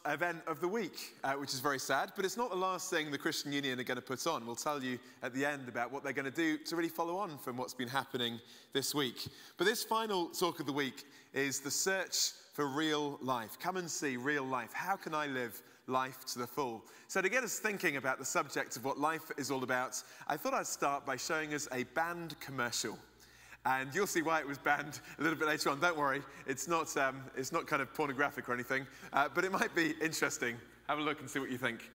event of the week, which is very sad, but it's not the last thing the Christian Union are going to put on. We'll tell you at the end about what they're going to do to really follow on from what's been happening this week. But this final talk of the week is the search for real life. Come and see real life. How can I live life to the full? So to get us thinking about the subject of what life is all about, I thought I'd start by showing us a banned commercial. And you'll see why it was banned a little bit later on. Don't worry, it's not kind of pornographic or anything, but it might be interesting. Have a look and see what you think.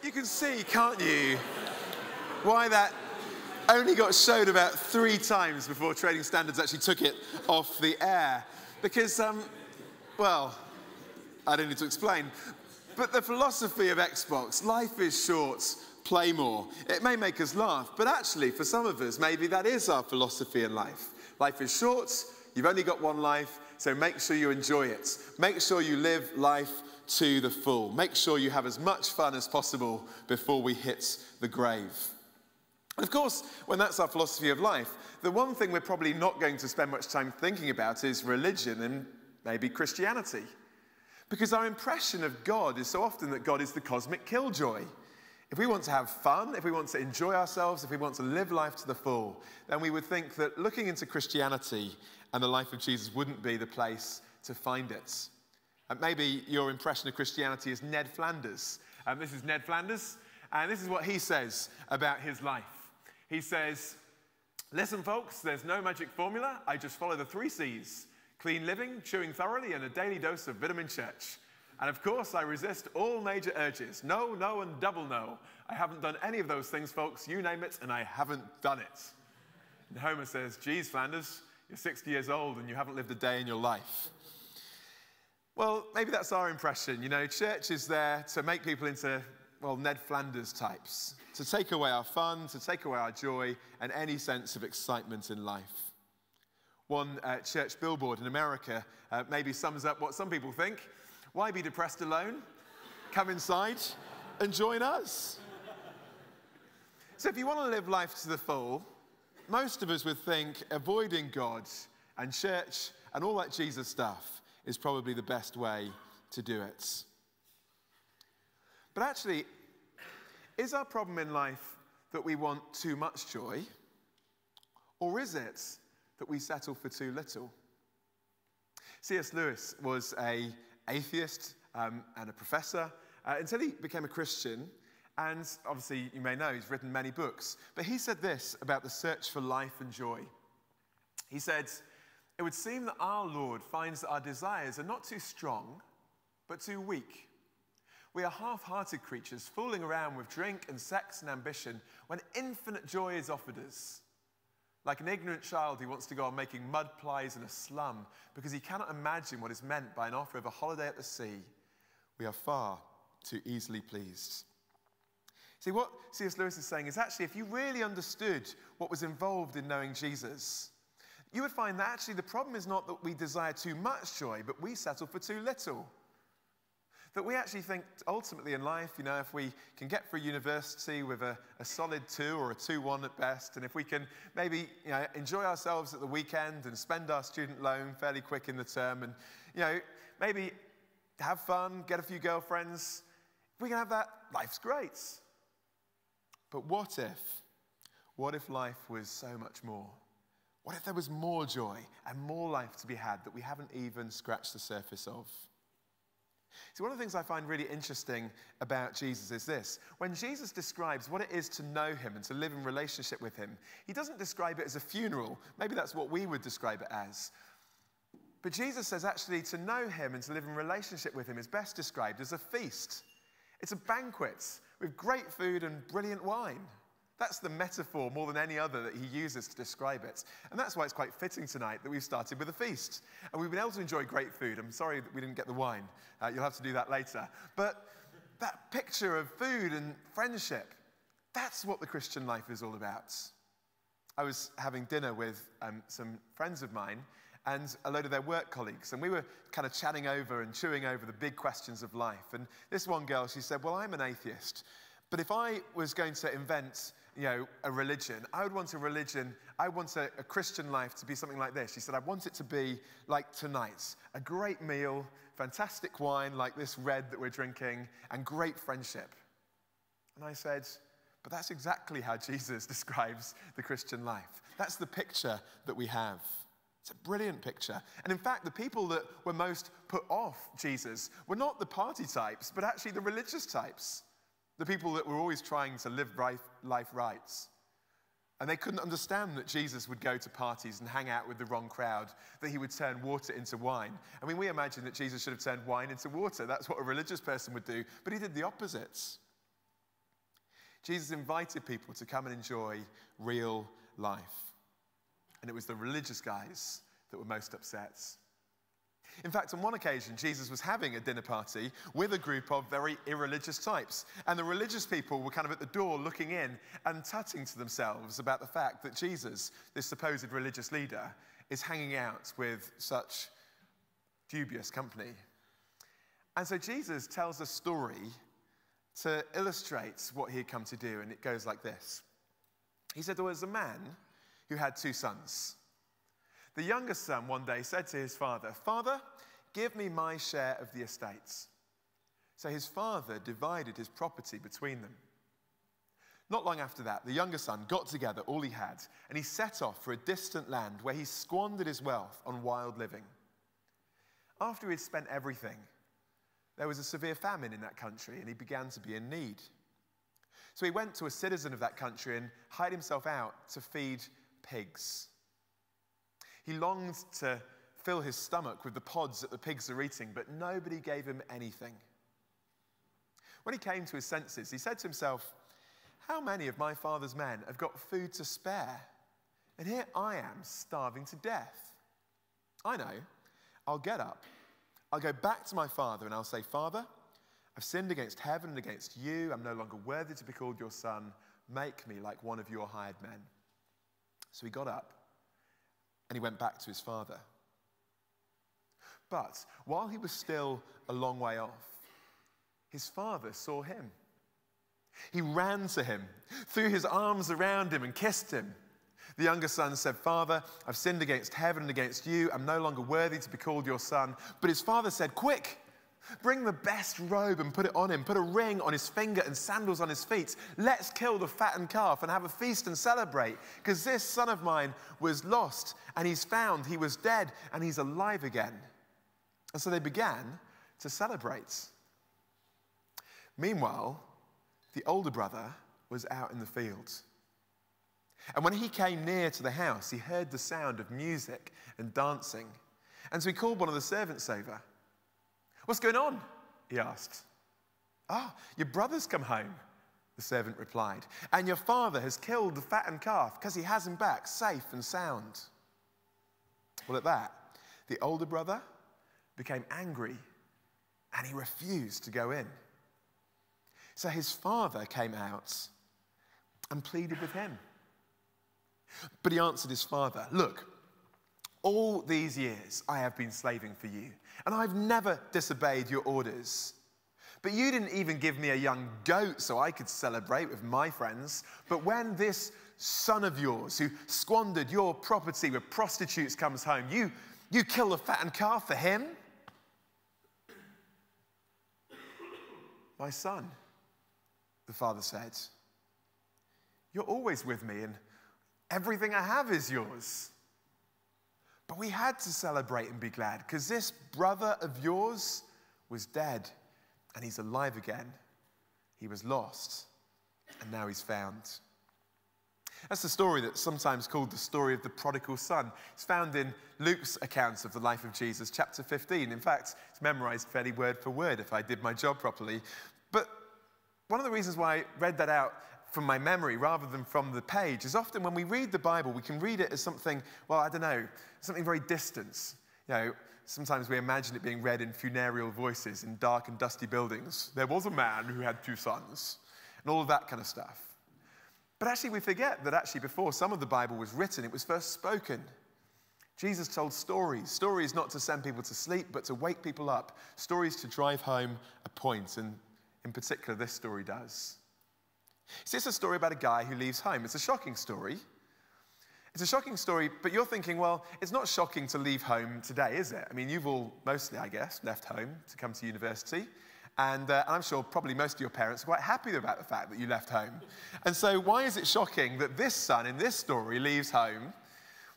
You can see, can't you, why that only got showed about 3 times before Trading Standards actually took it off the air. Because, well, I don't need to explain, but the philosophy of Xbox, life is short, play more. It may make us laugh, but actually, for some of us, maybe that is our philosophy in life. Life is short, you've only got one life, so make sure you enjoy it. Make sure you live life to the full. Make sure you have as much fun as possible before we hit the grave. And of course, when that's our philosophy of life, the one thing we're probably not going to spend much time thinking about is religion and maybe Christianity. Because our impression of God is so often that God is the cosmic killjoy. If we want to have fun, if we want to enjoy ourselves, if we want to live life to the full, then we would think that looking into Christianity and the life of Jesus wouldn't be the place to find it. And maybe your impression of Christianity is Ned Flanders. This is Ned Flanders, and this is what he says about his life. He says, "Listen, folks, there's no magic formula. I just follow the 3 C's. Clean living, chewing thoroughly, and a daily dose of vitamin church. And of course, I resist all major urges. No, no, and double no. I haven't done any of those things, folks. You name it, and I haven't done it." And Homer says, "Geez, Flanders, you're 60 years old, and you haven't lived a day in your life." Well, maybe that's our impression. You know, church is there to make people into, well, Ned Flanders types, to take away our fun, to take away our joy, and any sense of excitement in life. One church billboard in America maybe sums up what some people think. Why be depressed alone? Come inside and join us. So if you want to live life to the full, most of us would think avoiding God and church and all that Jesus stuff is probably the best way to do it. But actually, is our problem in life that we want too much joy? Or is it that we settle for too little? C.S. Lewis was an atheist and a professor until he became a Christian. And obviously, you may know, he's written many books. But he said this about the search for life and joy. He said, "It would seem that our Lord finds that our desires are not too strong, but too weak. We are half-hearted creatures fooling around with drink and sex and ambition when infinite joy is offered us. Like an ignorant child who wants to go on making mud pies in a slum because he cannot imagine what is meant by an offer of a holiday at the sea, we are far too easily pleased." See, what C.S. Lewis is saying is actually, if you really understood what was involved in knowing Jesus, you would find that actually the problem is not that we desire too much joy, but we settle for too little. That we actually think ultimately in life, you know, if we can get through university with a solid 2 or a 2-1 at best, and if we can maybe, you know, enjoy ourselves at the weekend and spend our student loan fairly quick in the term and, you know, maybe have fun, get a few girlfriends, if we can have that, life's great. But what if life was so much more? What if there was more joy and more life to be had that we haven't even scratched the surface of? See, one of the things I find really interesting about Jesus is this. When Jesus describes what it is to know him and to live in relationship with him, he doesn't describe it as a funeral. Maybe that's what we would describe it as. But Jesus says actually to know him and to live in relationship with him is best described as a feast. It's a banquet with great food and brilliant wine. That's the metaphor more than any other that he uses to describe it. And that's why it's quite fitting tonight that we've started with a feast. And we've been able to enjoy great food. I'm sorry that we didn't get the wine. You'll have to do that later. But that picture of food and friendship, that's what the Christian life is all about. I was having dinner with some friends of mine and a load of their work colleagues. And we were kind of chatting over and chewing over the big questions of life. And this one girl, she said, well, I'm an atheist. But if I was going to invent, a religion, I would want a Christian life to be something like this. She said, I want it to be like tonight. A great meal, fantastic wine like this red that we're drinking, and great friendship. And I said, but that's exactly how Jesus describes the Christian life. That's the picture that we have. It's a brilliant picture. And in fact, the people that were most put off Jesus were not the party types, but actually the religious types. The people that were always trying to live life right. And they couldn't understand that Jesus would go to parties and hang out with the wrong crowd, that he would turn water into wine. I mean, we imagine that Jesus should have turned wine into water. That's what a religious person would do, but he did the opposite. Jesus invited people to come and enjoy real life. And it was the religious guys that were most upset. In fact, on one occasion, Jesus was having a dinner party with a group of very irreligious types. And the religious people were kind of at the door looking in and tutting to themselves about the fact that Jesus, this supposed religious leader, is hanging out with such dubious company. And so Jesus tells a story to illustrate what he had come to do, and it goes like this. He said there was a man who had 2 sons. The youngest son one day said to his father, Father, give me my share of the estates. So his father divided his property between them. Not long after that, the younger son got together all he had, and he set off for a distant land where he squandered his wealth on wild living. After he had spent everything, there was a severe famine in that country, and he began to be in need. So he went to a citizen of that country and hired himself out to feed pigs. He longed to fill his stomach with the pods that the pigs are eating, but nobody gave him anything. When he came to his senses, he said to himself, how many of my father's men have got food to spare? And here I am starving to death. I know, I'll get up, I'll go back to my father and I'll say, Father, I've sinned against heaven and against you. I'm no longer worthy to be called your son. Make me like one of your hired men. So he got up and he went back to his father. But while he was still a long way off, his father saw him. He ran to him, threw his arms around him and kissed him. The younger son said, Father, I've sinned against heaven and against you. I'm no longer worthy to be called your son. But his father said, quick, bring the best robe and put it on him. Put a ring on his finger and sandals on his feet. Let's kill the fattened calf and have a feast and celebrate. Because this son of mine was lost and he's found. He was dead and he's alive again. And so they began to celebrate. Meanwhile, the older brother was out in the fields. And when he came near to the house, he heard the sound of music and dancing. And so he called one of the servants over. What's going on? He asked. Your brother's come home, the servant replied. And your father has killed the fattened calf because he has him back safe and sound. Well, at that, the older brother became angry and he refused to go in. So his father came out and pleaded with him. But he answered his father, look, all these years I have been slaving for you, and I've never disobeyed your orders. But you didn't even give me a young goat so I could celebrate with my friends. But when this son of yours, who squandered your property with prostitutes, comes home, you kill the fattened calf for him? My son, the father said, you're always with me, and everything I have is yours. But we had to celebrate and be glad, because this brother of yours was dead, and he's alive again. He was lost, and now he's found. That's the story that's sometimes called the story of the prodigal son. It's found in Luke's account of the life of Jesus, chapter 15. In fact, it's memorized fairly word for word if I did my job properly. But one of the reasons why I read that out from my memory rather than from the page is often when we read the Bible, we can read it as something, well, I don't know, something very distant. You know, sometimes we imagine it being read in funereal voices in dark and dusty buildings. There was a man who had 2 sons, and all of that kind of stuff. But actually we forget that actually before some of the Bible was written, it was first spoken. Jesus told stories. Stories not to send people to sleep, but to wake people up. Stories to drive home a point, and in particular this story does. See, it's a story about a guy who leaves home. It's a shocking story. It's a shocking story, but you're thinking, well, it's not shocking to leave home today, is it? I mean, you've all, mostly, I guess, left home to come to university. And I'm sure probably most of your parents are quite happy about the fact that you left home. And so why is it shocking that this son in this story leaves home?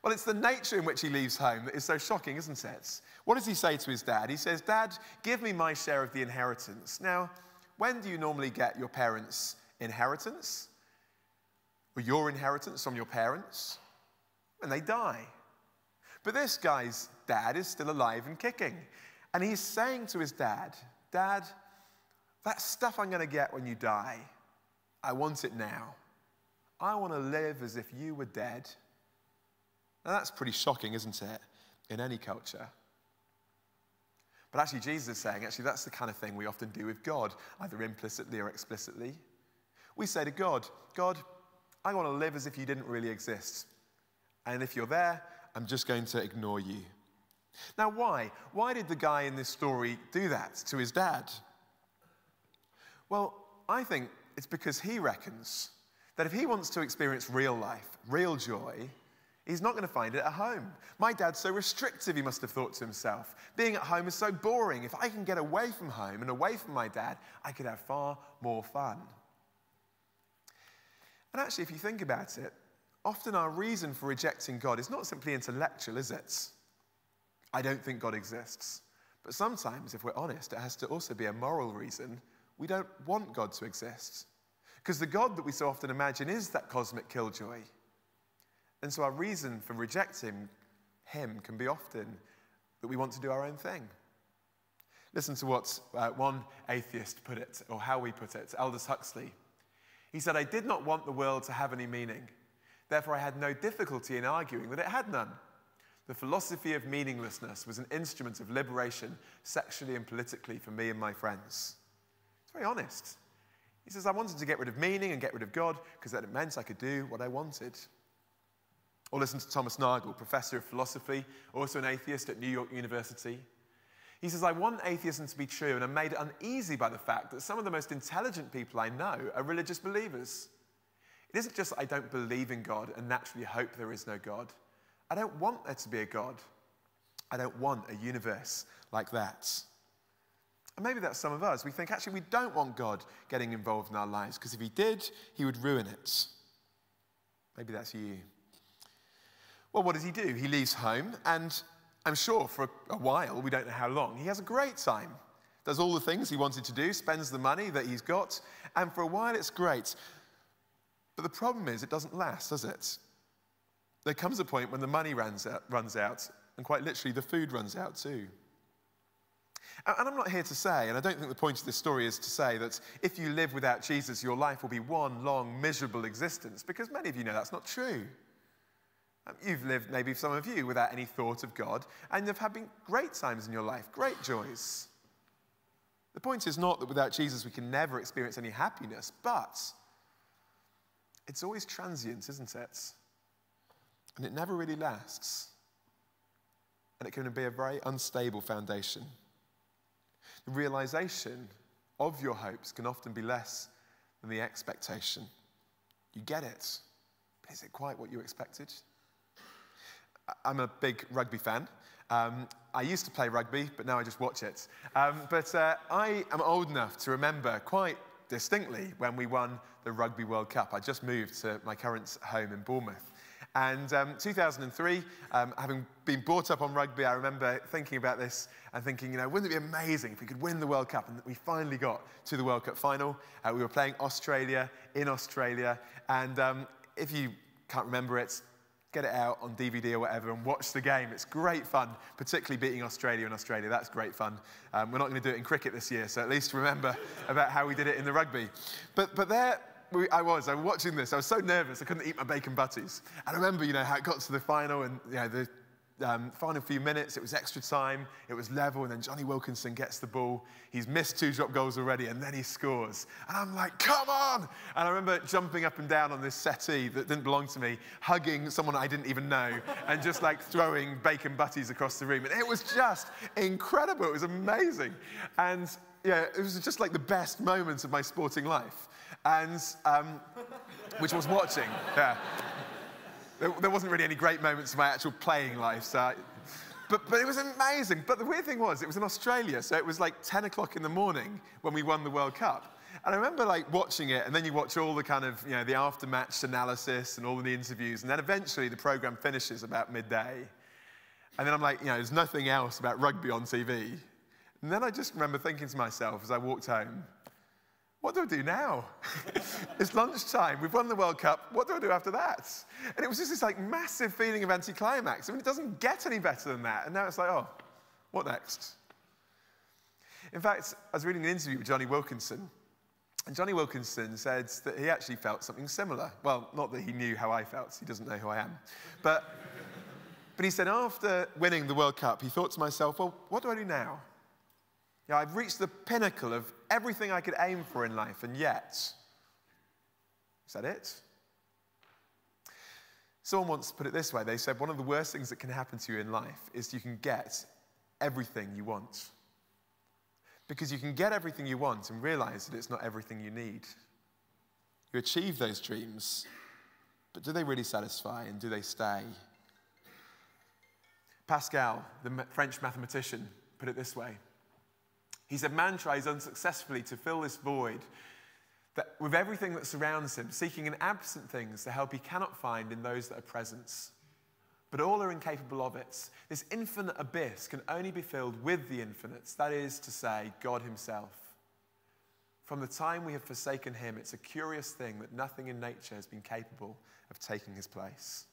Well, it's the nature in which he leaves home that is so shocking, isn't it? What does he say to his dad? He says, "Dad, give me my share of the inheritance." Now, when do you normally get your parents' inheritance? Or your inheritance from your parents? When they die. But this guy's dad is still alive and kicking. And he's saying to his dad, "Dad, that stuff I'm going to get when you die, I want it now. I want to live as if you were dead." Now that's pretty shocking, isn't it, in any culture? But actually Jesus is saying, actually that's the kind of thing we often do with God, either implicitly or explicitly. We say to God, "God, I want to live as if you didn't really exist. And if you're there, I'm just going to ignore you." Now why? Why did the guy in this story do that to his dad? Well, I think it's because he reckons that if he wants to experience real life, real joy, he's not going to find it at home. My dad's so restrictive, he must have thought to himself. Being at home is so boring. If I can get away from home and away from my dad, I could have far more fun. And actually, if you think about it, often our reason for rejecting God is not simply intellectual, is it? I don't think God exists. But sometimes, if we're honest, it has to also be a moral reason. We don't want God to exist. Because the God that we so often imagine is that cosmic killjoy. And so our reason for rejecting him can be often that we want to do our own thing. Listen to what one atheist put it, or how we put it, Aldous Huxley. He said, "I did not want the world to have any meaning. Therefore, I had no difficulty in arguing that it had none. The philosophy of meaninglessness was an instrument of liberation, sexually and politically, for me and my friends." It's very honest. He says, I wanted to get rid of meaning and get rid of God because that it meant I could do what I wanted. Or listen to Thomas Nagel, professor of philosophy, also an atheist at New York University. He says, "I want atheism to be true, and I'm made uneasy by the fact that some of the most intelligent people I know are religious believers. It isn't just that I don't believe in God and naturally hope there is no God. I don't want there to be a God. I don't want a universe like that." And maybe that's some of us. We think, actually, we don't want God getting involved in our lives, because if he did, he would ruin it. Maybe that's you. Well, what does he do? He leaves home, and I'm sure for a while, we don't know how long, he has a great time. Does all the things he wanted to do, spends the money that he's got, and for a while it's great. But the problem is, it doesn't last, does it? There comes a point when the money runs out, and quite literally the food runs out too. And I'm not here to say, and I don't think the point of this story is to say that if you live without Jesus, your life will be one long, miserable existence, because many of you know that's not true. You've lived, maybe some of you, without any thought of God, and you've had great times in your life, great joys. The point is not that without Jesus we can never experience any happiness, but it's always transient, isn't it? And it never really lasts. And it can be a very unstable foundation. The realization of your hopes can often be less than the expectation. You get it, but is it quite what you expected? I'm a big rugby fan. I used to play rugby, but now I just watch it. But I am old enough to remember quite distinctly when we won the Rugby World Cup. I just moved to my current home in Bournemouth. And 2003, having been brought up on rugby, I remember thinking about this and thinking, you know, wouldn't it be amazing if we could win the World Cup? And we finally got to the World Cup final. We were playing Australia in Australia. And if you can't remember it, get it out on DVD or whatever and watch the game. It's great fun, particularly beating Australia in Australia. That's great fun. We're not going to do it in cricket this year, so at least remember about how we did it in the rugby. But there I was watching this. I was so nervous, I couldn't eat my bacon butties. And I remember, you know, how it got to the final and, you know, the final few minutes, it was extra time, it was level, and then Johnny Wilkinson gets the ball. He's missed 2 drop goals already, and then he scores. And I'm like, come on! And I remember jumping up and down on this settee that didn't belong to me, hugging someone I didn't even know, and just like throwing bacon butties across the room. And it was just incredible. It was amazing. And yeah, it was just like the best moments of my sporting life. And, which was watching, yeah. There wasn't really any great moments in my actual playing life, so but it was amazing. But the weird thing was, it was in Australia, so it was like 10 o'clock in the morning when we won the World Cup. And I remember like watching it, and then you watch all the kind of, you know, the after-match analysis and all of the interviews, and then eventually the program finishes about midday. And then I'm like, you know, there's nothing else about rugby on TV. And then I just remember thinking to myself as I walked home, what do I do now? It's lunchtime, we've won the World Cup, what do I do after that? And it was just this like massive feeling of anticlimax. I mean, it doesn't get any better than that. And now it's like, oh, what next? In fact, I was reading an interview with Johnny Wilkinson, and Johnny Wilkinson said that he actually felt something similar. Well, not that he knew how I felt, he doesn't know who I am. But he said after winning the World Cup, he thought to myself, well, what do I do now? You know, I've reached the pinnacle of everything I could aim for in life, and yet, is that it? Someone once put it this way. They said, one of the worst things that can happen to you in life is you can get everything you want. Because you can get everything you want and realize that it's not everything you need. You achieve those dreams, but do they really satisfy, and do they stay? Pascal, the French mathematician, put it this way. He said, man tries unsuccessfully to fill this void that with everything that surrounds him, seeking in absent things the help he cannot find in those that are present. But all are incapable of it. This infinite abyss can only be filled with the infinite, that is to say, God himself. From the time we have forsaken him, it's a curious thing that nothing in nature has been capable of taking his place.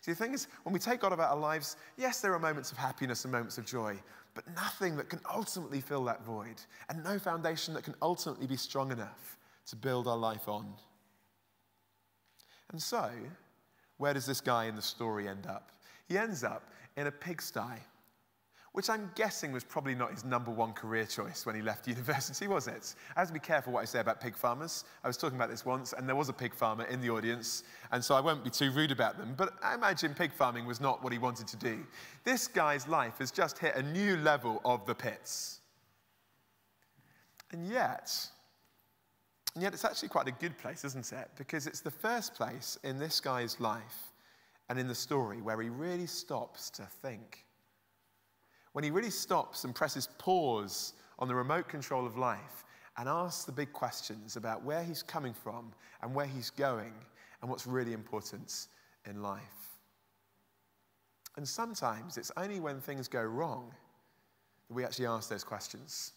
See, the thing is, when we take God out of our lives, yes, there are moments of happiness and moments of joy, but nothing that can ultimately fill that void, and no foundation that can ultimately be strong enough to build our life on. And so, where does this guy in the story end up? He ends up in a pigsty, which I'm guessing was probably not his #1 career choice when he left university, was it? I have to be careful what I say about pig farmers. I was talking about this once, and there was a pig farmer in the audience, and so I won't be too rude about them, but I imagine pig farming was not what he wanted to do. This guy's life has just hit a new level of the pits. And yet it's actually quite a good place, isn't it? Because it's the first place in this guy's life and in the story where he really stops to think. When he really stops and presses pause on the remote control of life and asks the big questions about where he's coming from and where he's going and what's really important in life. And sometimes it's only when things go wrong that we actually ask those questions.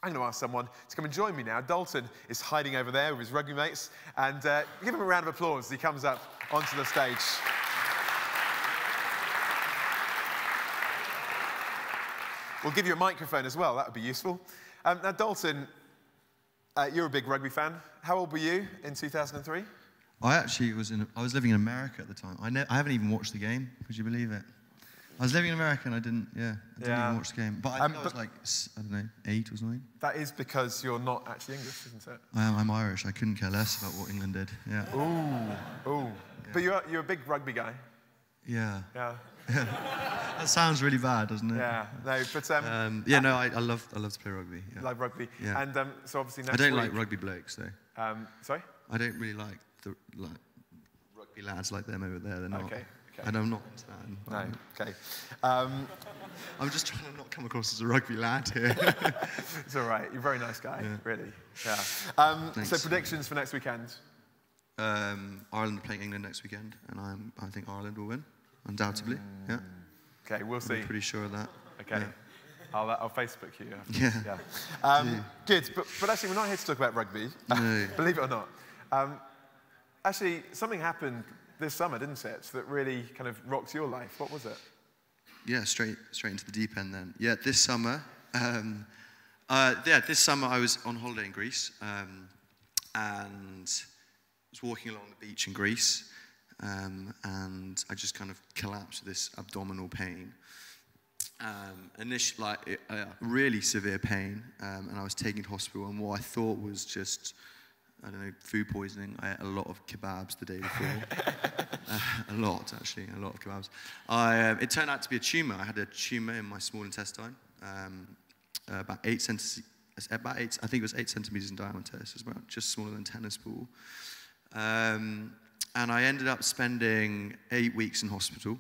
I'm going to ask someone to come and join me now. Dalton is hiding over there with his rugby mates, and give him a round of applause as he comes up onto the stage. We'll give you a microphone as well, that would be useful. Now, Dalton, you're a big rugby fan. How old were you in 2003? I actually I was living in America at the time. I haven't even watched the game, could you believe it? I was living in America and I didn't even watch the game. But I think I was like, I don't know, 8 or something. That is because you're not actually English, isn't it? I'm Irish. I couldn't care less about what England did, yeah. Ooh. Yeah. But you're a big rugby guy. Yeah. Yeah. That sounds really bad, doesn't it? Yeah, no, but... I love to play rugby. Yeah. Like rugby. Yeah. And so obviously next I don't week, like rugby blokes, though. Sorry? I don't really like the rugby lads like them over there. They're not. Okay. And I'm not into that. No, okay. I'm just trying to not come across as a rugby lad here. It's all right. You're a very nice guy, really. Yeah. So predictions for next weekend? Ireland are playing England next weekend, and I think Ireland will win, undoubtedly. Yeah. Okay, we'll see. I'm pretty sure of that. Okay. Yeah. I'll Facebook you. Yeah. Good, but actually we're not here to talk about rugby, No. believe it or not. Actually, something happened this summer, didn't it, that really kind of rocked your life? What was it? Yeah, straight into the deep end then. Yeah, this summer, this summer I was on holiday in Greece, and was walking along the beach in Greece, and I just kind of collapsed with this abdominal pain. Initially, really severe pain, and I was taken to hospital, and what I thought was just, I don't know, food poisoning. I ate a lot of kebabs the day before. A lot of kebabs. It turned out to be a tumour. I had a tumour in my small intestine, about 8 centimeters. I think it was 8 centimeters in diameter. So it's about just smaller than a tennis ball. And I ended up spending 8 weeks in hospital.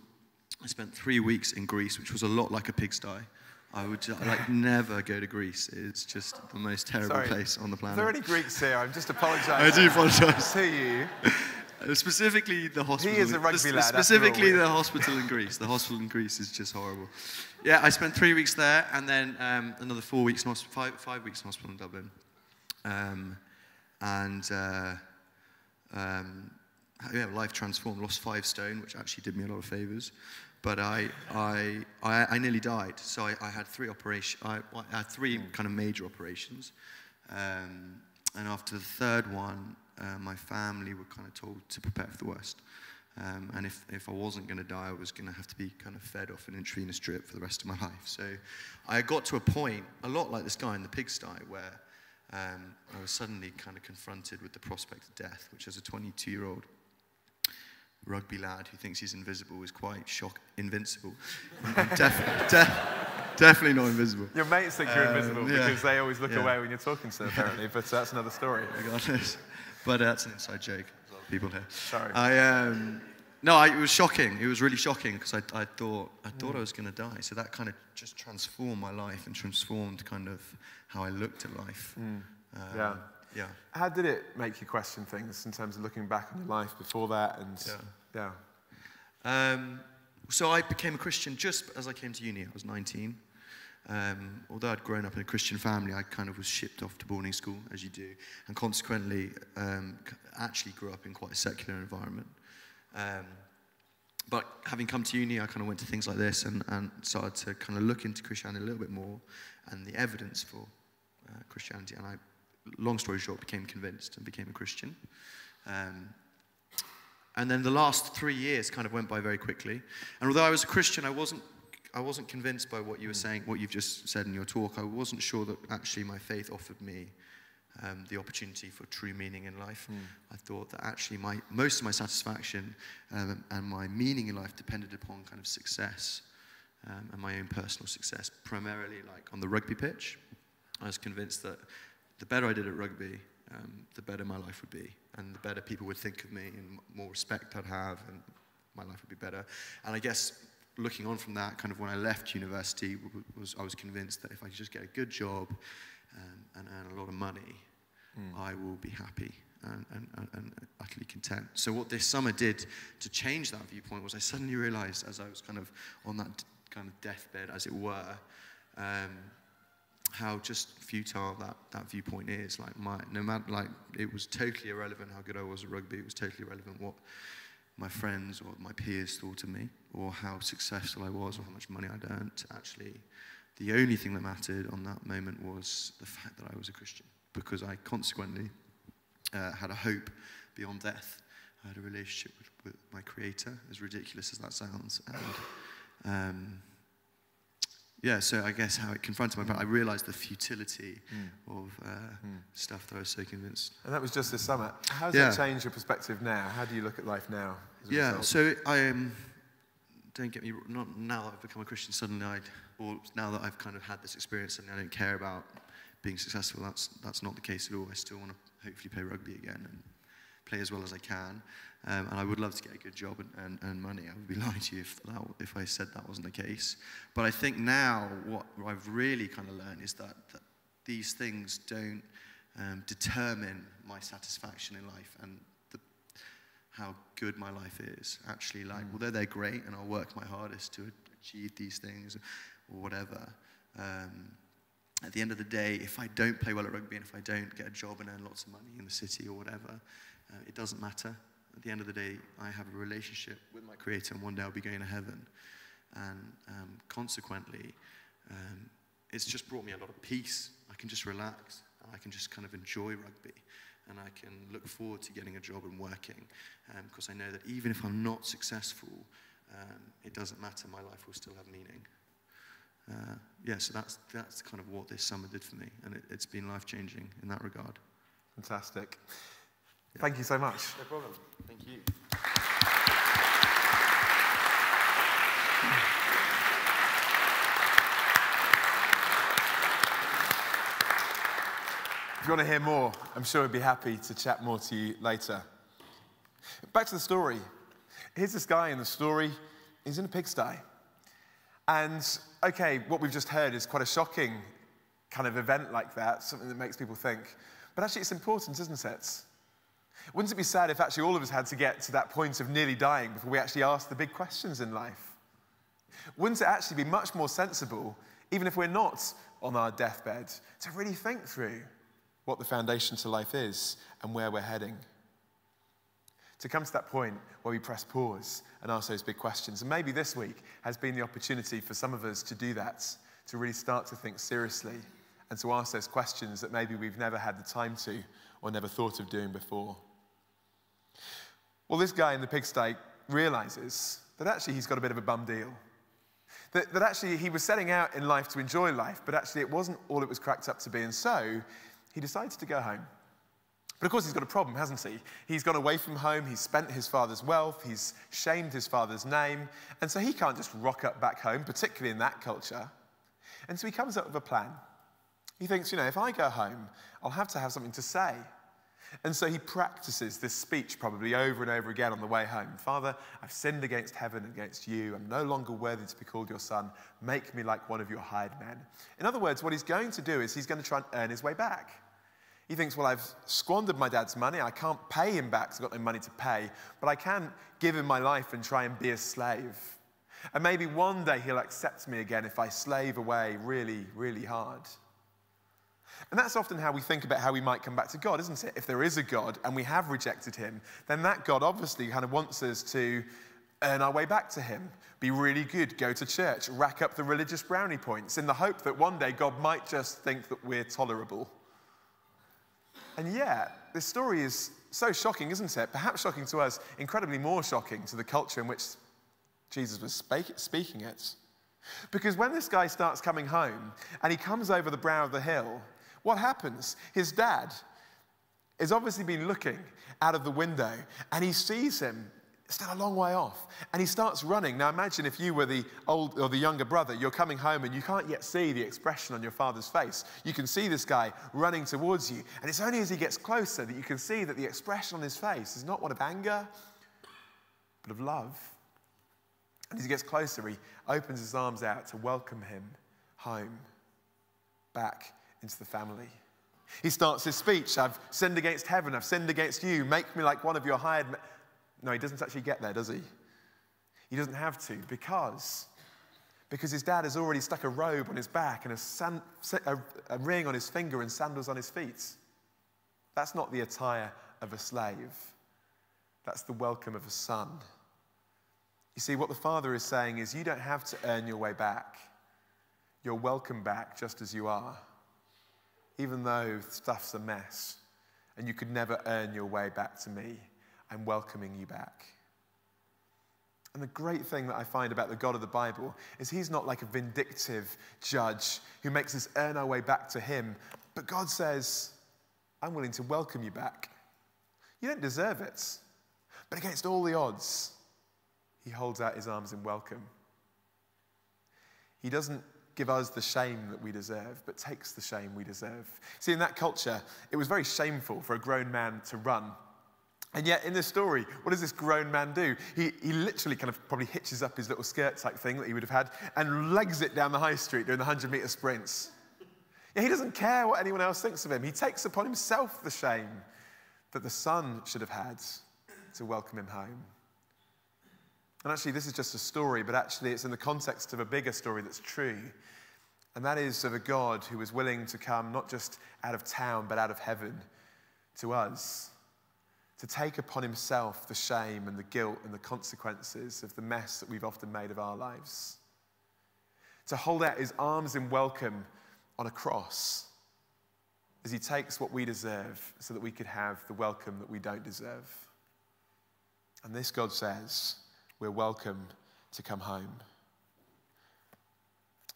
I spent 3 weeks in Greece, which was a lot like a pigsty. I would never go to Greece. It's just the most terrible place on the planet. Are there any Greeks here? I'm just apologising. I do apologise to you. Specifically the hospital. He is a rugby lad. Specifically the hospital in Greece. The hospital in Greece is just horrible. Yeah, I spent 3 weeks there, and then another 4 weeks in hospital, 5 weeks in hospital in Dublin. Yeah, life transformed. Lost 5 stone, which actually did me a lot of favours. But I nearly died. So I had 3 operations. I had 3 kind of major operations. And after the 3rd one, my family were kind of told to prepare for the worst. And if I wasn't going to die, I was going to have to be kind of fed off an intravenous drip for the rest of my life. So I got to a point, a lot like this guy in the pigsty, where I was suddenly kind of confronted with the prospect of death, which as a 22-year-old rugby lad who thinks he's invisible is quite invincible. Definitely not invisible. Your mates think you're invisible because they always look away when you're talking to them, apparently, but that's another story. Regardless. But that's an inside joke. There's a lot of people here. Sorry. It was shocking. It was really shocking because I thought I was going to die. So that kind of just transformed my life and transformed kind of how I looked at life. Yeah. Yeah. How did it make you question things in terms of looking back on your life before that? So I became a Christian just as I came to uni. I was 19. Although I'd grown up in a Christian family, I kind of was shipped off to boarding school, as you do, and consequently actually grew up in quite a secular environment. But having come to uni, I kind of went to things like this and started to kind of look into Christianity a little bit more and the evidence for Christianity. And long story short, became convinced and became a Christian. And then the last 3 years kind of went by very quickly. And although I was a Christian, I wasn't convinced by what you were saying, what you've just said in your talk. I wasn't sure that actually my faith offered me the opportunity for true meaning in life. I thought that actually most of my satisfaction and my meaning in life depended upon kind of success and my own personal success, primarily like on the rugby pitch. I was convinced that the better I did at rugby, the better my life would be, and the better people would think of me, and more respect I'd have, and my life would be better. And I guess looking on from that, kind of when I left university, I was convinced that if I could just get a good job and earn a lot of money, I will be happy and utterly content. So what this summer did to change that viewpoint was I suddenly realized, as I was kind of on that kind of deathbed, as it were, how just futile that viewpoint is. No matter, it was totally irrelevant how good I was at rugby. It was totally irrelevant what my friends or my peers thought of me, or how successful I was, or how much money I'd earned. Actually, the only thing that mattered on that moment was the fact that I was a Christian, because I consequently had a hope beyond death. I had a relationship with my Creator, as ridiculous as that sounds. And so I guess how it confronted my I realized the futility of stuff that I was so convinced. And that was just this summer. How does that change your perspective now? How do you look at life now? So I don't get me wrong, not now that I've become a Christian suddenly, or now that I've kind of had this experience suddenly I don't care about being successful. That's not the case at all. I still want to hopefully play rugby again and play as well as I can. And I would love to get a good job and earn money. I would be lying to you if I said that wasn't the case. But I think now what I've really kind of learned is that these things don't determine my satisfaction in life. And how good my life is. Actually, like, although they're great and I'll work my hardest to achieve these things or whatever, at the end of the day, if I don't play well at rugby and if I don't get a job and earn lots of money in the city or whatever, it doesn't matter. At the end of the day, I have a relationship with my Creator, and one day I'll be going to heaven. And consequently, it's just brought me a lot of peace. I can just relax, and I can just kind of enjoy rugby, and I can look forward to getting a job and working, because I know that even if I'm not successful, it doesn't matter. My life will still have meaning. So that's kind of what this summer did for me, and it's been life-changing in that regard. Fantastic. Yeah. Thank you so much. No problem. Thank you. If you want to hear more, I'm sure we'd be happy to chat more to you later. Back to the story. Here's this guy in the story. He's in a pigsty. And, okay, what we've just heard is quite a shocking kind of event like that, something that makes people think. But actually, it's important, isn't it? Wouldn't it be sad if actually all of us had to get to that point of nearly dying before we actually ask the big questions in life? Wouldn't it actually be much more sensible, even if we're not on our deathbed, to really think through what the foundation to life is and where we're heading? To come to that point where we press pause and ask those big questions. And maybe this week has been the opportunity for some of us to do that, to really start to think seriously and to ask those questions that maybe we've never had the time to or never thought of doing before. Well, this guy in the pigsty realizes that actually he's got a bit of a bum deal. That actually he was setting out in life to enjoy life, but actually it wasn't all it was cracked up to be, and so he decides to go home. But of course he's got a problem, hasn't he? He's gone away from home, he's spent his father's wealth, he's shamed his father's name, and so he can't just rock up back home, particularly in that culture. And so he comes up with a plan. He thinks, if I go home, I'll have to have something to say. And so he practices this speech probably over and over again on the way home. Father, I've sinned against heaven and against you. I'm no longer worthy to be called your son. Make me like one of your hired men. In other words, what he's going to do is he's going to try and earn his way back. He thinks, well, I've squandered my dad's money. I can't pay him back because I've got no money to pay. But I can give him my life and try and be a slave. And maybe one day he'll accept me again if I slave away really, really hard. And that's often how we think about how we might come back to God, isn't it? If there is a God and we have rejected him, then that God obviously kind of wants us to earn our way back to him, be really good, go to church, rack up the religious brownie points in the hope that one day God might just think that we're tolerable. And yet, this story is so shocking, isn't it? Perhaps shocking to us, incredibly more shocking to the culture in which Jesus was speaking it. Because when this guy starts coming home and he comes over the brow of the hill, what happens? His dad has obviously been looking out of the window and he sees him still a long way off and he starts running. Now imagine if you were the old or the younger brother, you're coming home and you can't yet see the expression on your father's face. You can see this guy running towards you, and it's only as he gets closer that you can see that the expression on his face is not one of anger, but of love. And as he gets closer, he opens his arms out to welcome him home, back into the family. He starts his speech, I've sinned against heaven, I've sinned against you, make me like one of your hired men. No, he doesn't actually get there, does he? He doesn't have to, because his dad has already stuck a robe on his back and a ring on his finger and sandals on his feet. That's not the attire of a slave. That's the welcome of a son. You see, what the Father is saying is you don't have to earn your way back. You're welcome back just as you are. Even though stuff's a mess and you could never earn your way back to me, I'm welcoming you back. And the great thing that I find about the God of the Bible is he's not like a vindictive judge who makes us earn our way back to him, but God says, I'm willing to welcome you back. You don't deserve it, but against all the odds, he holds out his arms in welcome. He doesn't give us the shame that we deserve, but takes the shame we deserve. See, in that culture, it was very shameful for a grown man to run. And yet, in this story, what does this grown man do? He literally kind of probably hitches up his little skirt type thing that he would have had and legs it down the high street doing the 100-meter sprints. Yeah, he doesn't care what anyone else thinks of him. He takes upon himself the shame that the son should have had. to welcome him home. And actually, this is just a story, but actually it's in the context of a bigger story that's true. And that is of a God who was willing to come not just out of town, but out of heaven to us, to take upon himself the shame and the guilt and the consequences of the mess that we've often made of our lives. To hold out his arms in welcome on a cross as he takes what we deserve so that we could have the welcome that we don't deserve. And this God says, we're welcome to come home.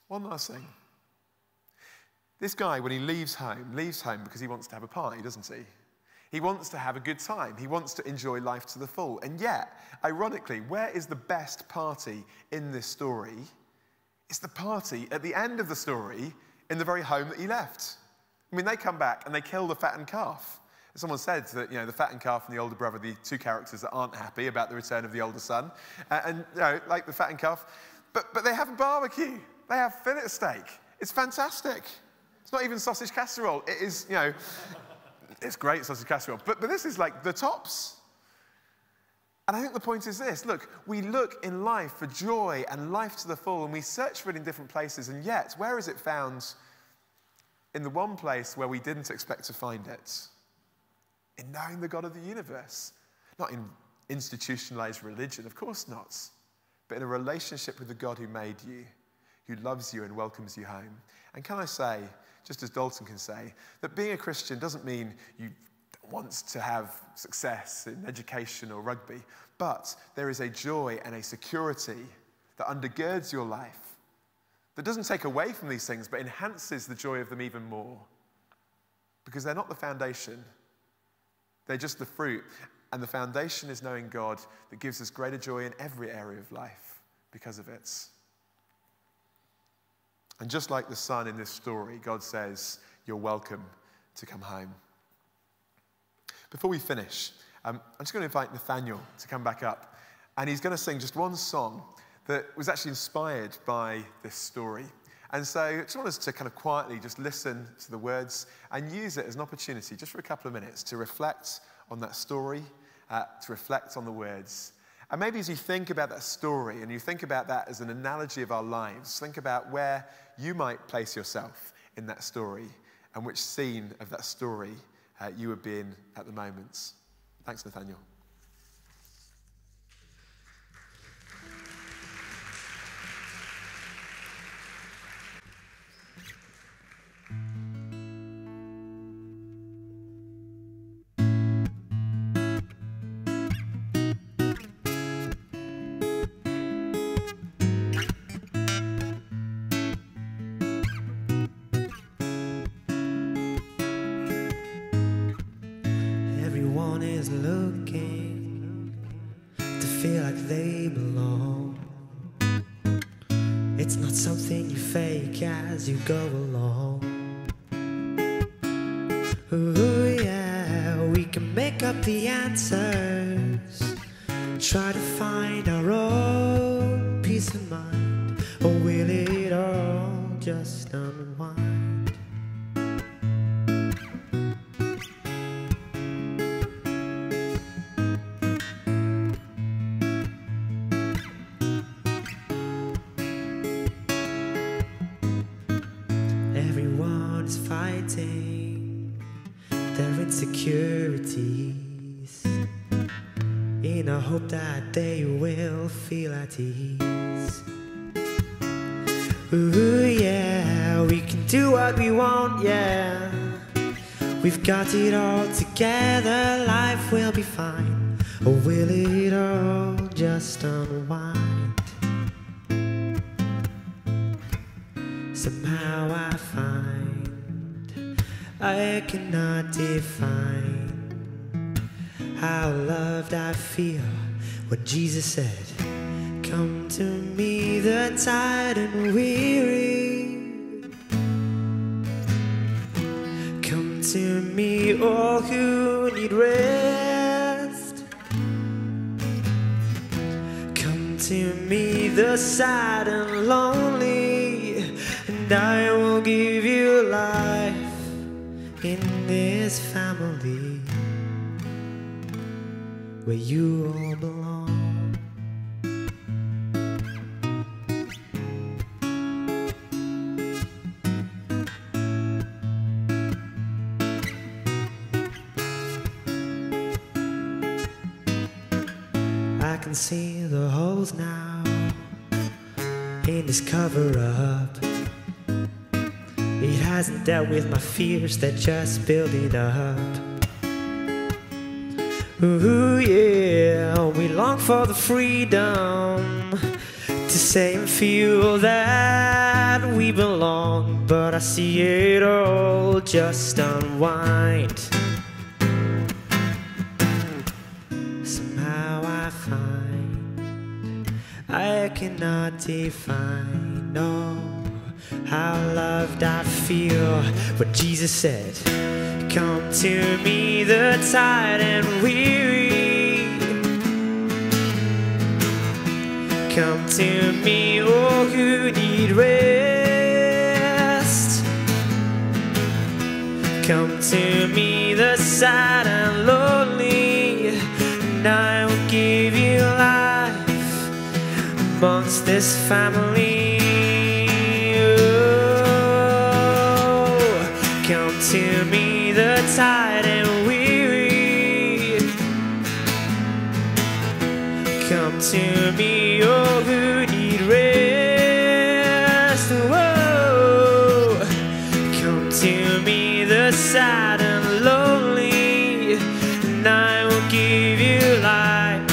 One last thing. This guy, when he leaves home because he wants to have a party, doesn't he? He wants to have a good time. He wants to enjoy life to the full. And yet, ironically, where is the best party in this story? It's the party at the end of the story in the very home that he left. I mean, they come back and they kill the fattened calf. Someone said that, the fattened calf and the older brother are the two characters that aren't happy about the return of the older son. Like the fattened calf. But they have a barbecue. They have fillet steak. It's fantastic. It's not even sausage casserole. It is, it's great sausage casserole. But this is like the tops. And I think the point is this. Look, we look in life for joy and life to the full, and we search for it in different places. And yet, where is it found? In the one place where we didn't expect to find it. In knowing the God of the universe. Not in institutionalized religion, of course not. But in a relationship with the God who made you, who loves you and welcomes you home. And can I say, just as Dalton can say, that being a Christian doesn't mean you want to have success in education or rugby, but there is a joy and a security that undergirds your life, that doesn't take away from these things, but enhances the joy of them even more. Because they're not the foundation. They're just the fruit. And the foundation is knowing God that gives us greater joy in every area of life because of it. And just like the son in this story, God says, you're welcome to come home. Before we finish, I'm just going to invite Nathaniel to come back up. And he's going to sing just one song that was actually inspired by this story. And so I just want us to kind of quietly just listen to the words and use it as an opportunity just for a couple of minutes to reflect on that story, to reflect on the words. And maybe as you think about that story and you think about that as an analogy of our lives, think about where you might place yourself in that story and which scene of that story you would be in at the moment. Thanks, Nathaniel. Everyone is looking to feel like they belong. It's not something you fake as you go along. Ooh, yeah, we can make up the answers, try to find our own peace of mind, or will it all just unwind? Everyone's fighting their insecurities in a hope that they will feel at ease. Ooh, yeah, we can do what we want, yeah. We've got it all together, life will be fine. Or will it all just unwind? Somehow I find I cannot define how loved I feel when Jesus said, come to me the tired and weary, come to me all who need rest, come to me the sad and lonely, and I will give you life in this family. where you all belong. I can see the holes now in this cover-up. It hasn't dealt with my fears, they're just building up. Ooh, yeah, we long for the freedom to say and feel that we belong, but I see it all just unwind. Somehow I find I cannot define, no, how loved I feel. But Jesus said, come to me, the tired and weary. Come to me, all who need rest. Come to me, the sad and lonely, and I will give you life amongst this family. Come to me, the tired and weary. Come to me, all who need rest. Whoa. Come to me, the sad and lonely, and I will give you life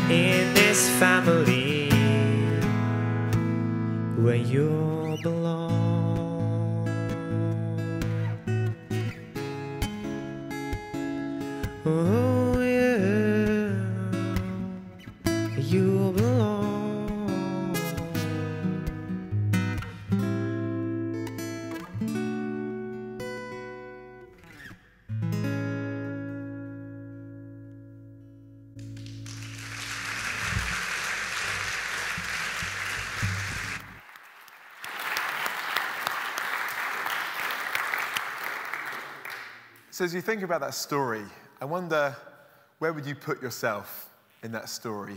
in this family where you belong. Oh yeah, you belong. So as you think about that story, I wonder, where would you put yourself in that story?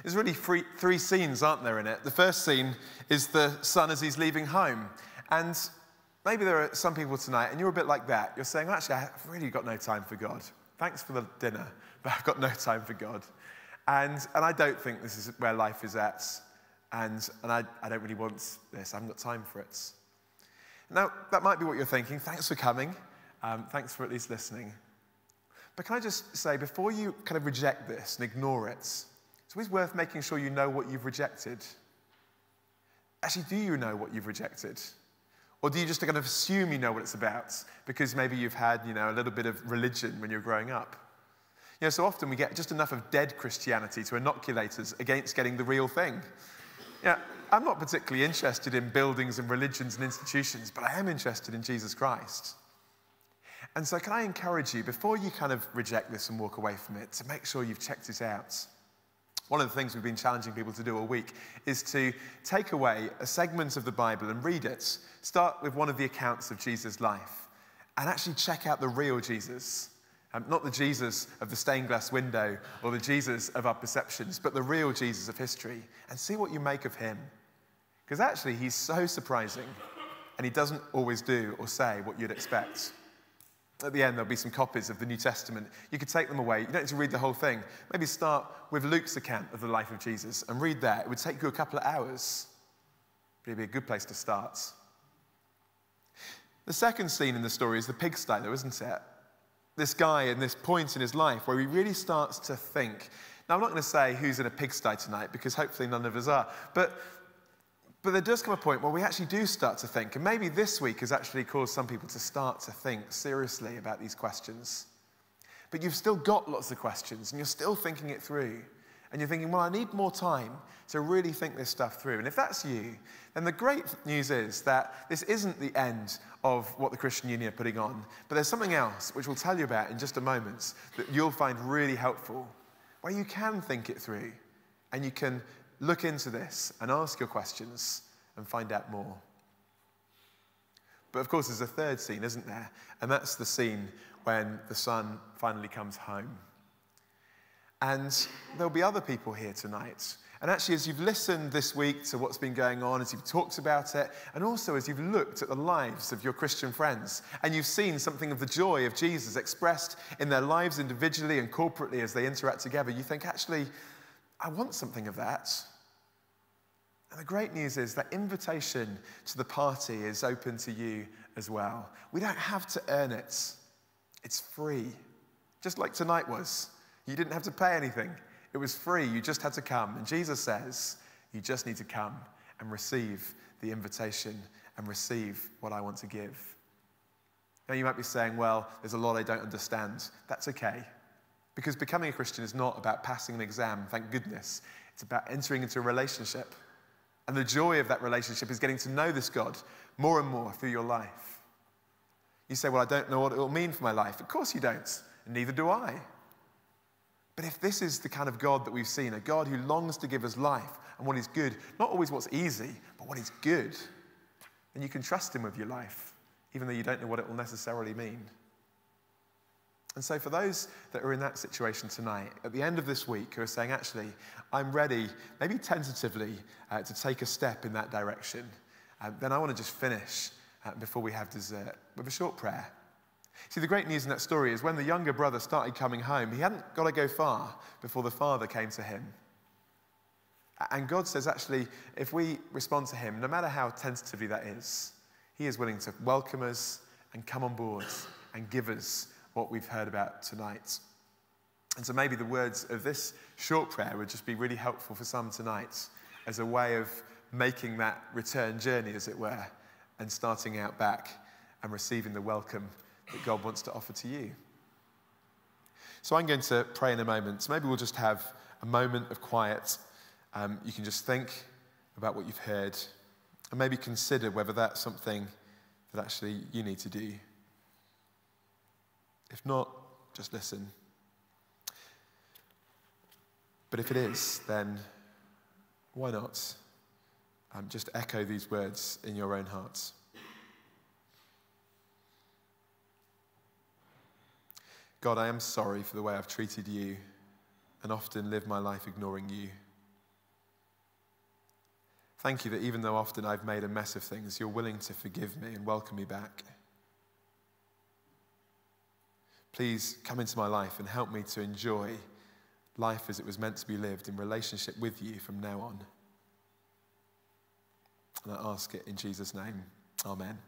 There's really three scenes, aren't there, in it? The first scene is the son as he's leaving home. And maybe there are some people tonight, and you're a bit like that. You're saying, well, actually, I've really got no time for God. Thanks for the dinner, but I've got no time for God. And I don't think this is where life is at. And I don't really want this. I haven't got time for it. Now, that might be what you're thinking. Thanks for coming. Thanks for at least listening. But can I just say, before you kind of reject this and ignore it, it's always worth making sure you know what you've rejected. Actually, do you know what you've rejected? Or do you just kind of assume you know what it's about because maybe you've had, a little bit of religion when you're growing up? So often we get just enough of dead Christianity to inoculate us against getting the real thing. I'm not particularly interested in buildings and religions and institutions, but I am interested in Jesus Christ. And so can I encourage you, before you kind of reject this and walk away from it, to make sure you've checked it out. One of the things we've been challenging people to do all week is to take away a segment of the Bible and read it. Start with one of the accounts of Jesus' life and actually check out the real Jesus. Not the Jesus of the stained glass window or the Jesus of our perceptions, but the real Jesus of history, and see what you make of him. Because actually, he's so surprising, and he doesn't always do or say what you'd expect. At the end, there'll be some copies of the New Testament. You could take them away. You don't need to read the whole thing. Maybe start with Luke's account of the life of Jesus and read that. It would take you a couple of hours, but it'd be a good place to start. The second scene in the story is the pigsty, though, isn't it? This guy in this point in his life where he really starts to think. Now, I'm not going to say who's in a pigsty tonight, because hopefully none of us are. But there does come a point where we actually do start to think, and maybe this week has actually caused some people to start to think seriously about these questions. But you've still got lots of questions, and you're still thinking it through. And you're thinking, well, I need more time to really think this stuff through. And if that's you, then the great news is that this isn't the end of what the Christian Union are putting on, but there's something else, which we'll tell you about in just a moment, that you'll find really helpful, where you can think it through, and you can look into this and ask your questions and find out more. But of course, there's a third scene, isn't there? And that's the scene when the son finally comes home. And there'll be other people here tonight. And actually, as you've listened this week to what's been going on, as you've talked about it, and also as you've looked at the lives of your Christian friends, and you've seen something of the joy of Jesus expressed in their lives individually and corporately as they interact together, you think, actually, I want something of that. And the great news is that invitation to the party is open to you as well. We don't have to earn it. It's free, just like tonight was. You didn't have to pay anything. It was free. You just had to come. And Jesus says, you just need to come and receive the invitation and receive what I want to give. Now you might be saying, well, there's a lot I don't understand. That's okay. Because becoming a Christian is not about passing an exam, thank goodness. It's about entering into a relationship. And the joy of that relationship is getting to know this God more and more through your life. You say, well, I don't know what it will mean for my life. Of course you don't, and neither do I. But if this is the kind of God that we've seen, a God who longs to give us life and what is good, not always what's easy, but what is good, then you can trust him with your life, even though you don't know what it will necessarily mean. And so for those that are in that situation tonight, at the end of this week, who are saying, actually, I'm ready, maybe tentatively, to take a step in that direction, then I want to just finish before we have dessert with a short prayer. See, the great news in that story is when the younger brother started coming home, he hadn't got to go far before the father came to him. And God says, actually, if we respond to him, no matter how tentatively that is, he is willing to welcome us and come on board and give us what we've heard about tonight. And so maybe the words of this short prayer would just be really helpful for some tonight as a way of making that return journey, as it were, and starting out back and receiving the welcome that God wants to offer to you. So I'm going to pray in a moment. So maybe we'll just have a moment of quiet. You can just think about what you've heard and maybe consider whether that's something that actually you need to do. If not, just listen. But if it is, then why not? Just echo these words in your own hearts. God, I am sorry for the way I've treated you and often lived my life ignoring you. Thank you that even though often I've made a mess of things, you're willing to forgive me and welcome me back. Please come into my life and help me to enjoy life as it was meant to be lived in relationship with you from now on. And I ask it in Jesus' name. Amen.